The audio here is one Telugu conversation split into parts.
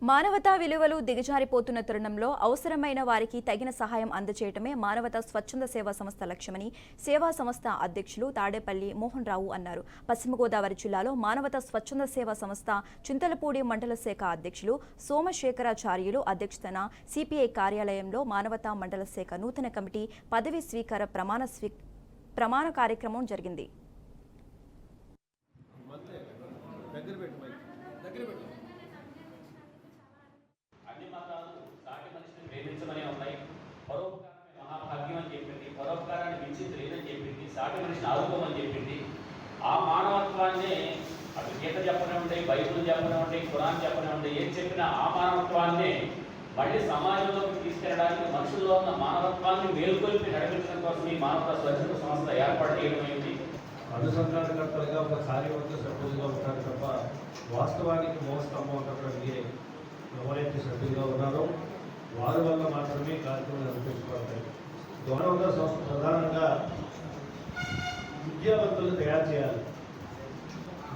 మానవతా విలువలు దిగజారిపోతున్న తరుణంలో అవసరమైన వారికి తగిన సహాయం అందజేయటమే మానవతా స్వచ్ఛంద సేవా సంస్థ లక్ష్యమని సేవా సంస్థ అధ్యక్షులు తాడేపల్లి మోహన్ రావు అన్నారు. పశ్చిమ గోదావరి జిల్లాలో మానవతా స్వచ్ఛంద సేవా సంస్థ చింతలపూడి మండల శాఖ అధ్యక్షులు సోమశేఖరాచార్యులు అధ్యక్షతన సిపిఐ కార్యాలయంలో మానవతా మండల శాఖ నూతన కమిటీ పదవి స్వీకార ప్రమాణ కార్యక్రమం జరిగింది. అన్ని మతాలు సాటి మనిషిని ప్రేమించమనే ఉన్నాయి. పరోపకారమే మహాభాగ్యం అని చెప్పింది. పరోపకారాన్ని మించింది లేదని చెప్పింది. సాటి మనిషిని ఆదుకోమని చెప్పింది. ఆ మానవత్వాన్ని అటు గీత చెప్పనివ్వండి, బైబిల్ చెప్పనివ్వండి, ఖురాన్ చెప్పనివ్వండి, ఏం చెప్పినా ఆ మానవత్వాన్ని మళ్ళీ సమాజంలోకి తీసుకెళ్ళడానికి మనుషుల్లో ఉన్న మానవత్వాన్ని మేల్కొల్పి నడిపించడం కోసం ఈ మానవతా స్వచ్ఛంద సంస్థ ఏర్పాటు చేయడమైంది. అనుసంధానకర్తలుగా ఒక కార్యవర్గ సభ్యులుగా ఉంటారు తప్ప వాస్తవానికి మోస్తంభం ఉన్నప్పుడు మీరే ఎవరైతే సభ్యులుగా ఉన్నారో వారి వల్ల మాత్రమే కార్యక్రమాలు నిర్వహించబడతాయి. మానవతా సంస్థ ప్రధానంగా విద్యావంతులు తయారు చేయాలి.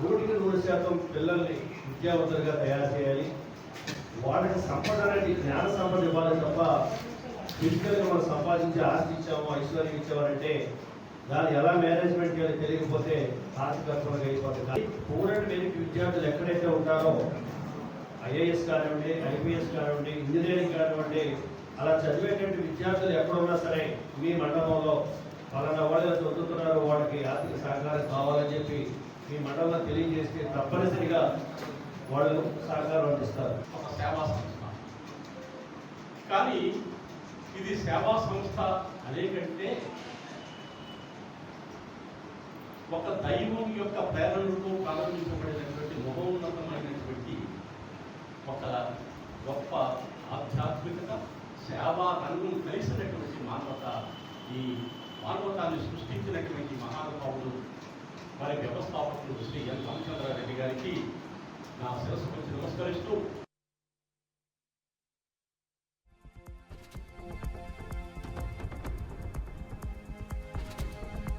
100% పిల్లల్ని విద్యావంతులుగా తయారు చేయాలి. వాళ్ళకి సంపద అనేది జ్ఞాన సంపద ఇవ్వాలి తప్ప ఫిజికల్గా మనం సంపాదించి ఆస్తి ఇచ్చాము, ఐశ్వర్యం ఇచ్చామంటే దాన్ని ఎలా మేనేజ్మెంట్ చేయాలి తెలియకపోతే ఆర్థికత్వంగా అయిపోతుంది. పూర్ణ మెరిట్ విద్యార్థులు ఎక్కడైతే ఉంటారో ఐఏఎస్ కానివ్వండి, ఐపీఎస్ కానివ్వండి, ఇంజనీరింగ్ కానివ్వండి, అలా చదివేటువంటి విద్యార్థులు ఎక్కడున్నా సరే మీ మండలంలో పలానా వాళ్ళు చదువుతున్నారు, వాళ్ళకి ఆర్థిక సహకారం కావాలని చెప్పి మీ మండలంలో తెలియజేస్తే తప్పనిసరిగా వాళ్ళు సహకారం అందిస్తారు. ఒక సేవా సంస్థ కానీ ఇది సేవా సంస్థ అనేకంటే ఒక దైవం యొక్క ప్రేరణతో ప్రారంభించబడినటువంటి మహోన్నతమైనటువంటి ఒక గొప్ప ఆధ్యాత్మికత సేవా రంగం కలిసినటువంటి మానవత. ఈ మానవతాన్ని సృష్టించినటువంటి మహానుభావులు వారి వ్యవస్థాపకులు శ్రీ ఎన్ రామచంద్రారెడ్డి గారికి నా శిరస్సు నమస్కరిస్తూ